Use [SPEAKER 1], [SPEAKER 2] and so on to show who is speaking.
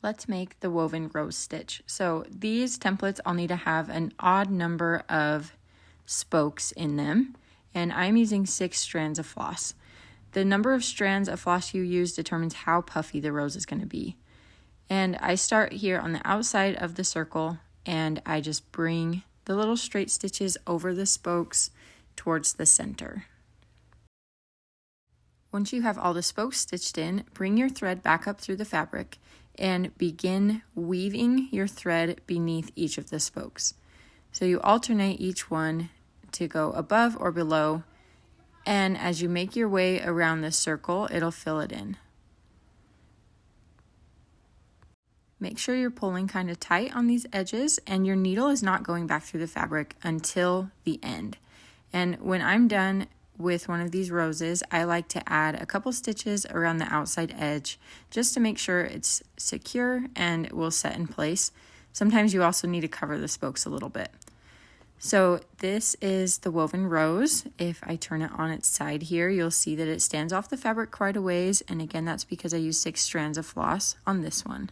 [SPEAKER 1] Let's make the woven rose stitch. So these templates all need to have an odd number of spokes in them, and I'm using 6 strands of floss. The number of strands of floss you use determines how puffy the rose is going to be. And I start here on the outside of the circle, and I just bring the little straight stitches over the spokes towards the center. Once you have all the spokes stitched in, bring your thread back up through the fabric and begin weaving your thread beneath each of the spokes. So you alternate each one to go above or below, and as you make your way around the circle, it'll fill it in. Make sure you're pulling kind of tight on these edges, and your needle is not going back through the fabric until the end. And when I'm done with one of these roses, I like to add a couple stitches around the outside edge just to make sure it's secure and will set in place. Sometimes you also need to cover the spokes a little bit. So this is the woven rose. If I turn it on its side here, you'll see that it stands off the fabric quite a ways, and again, that's because I use 6 strands of floss on this one.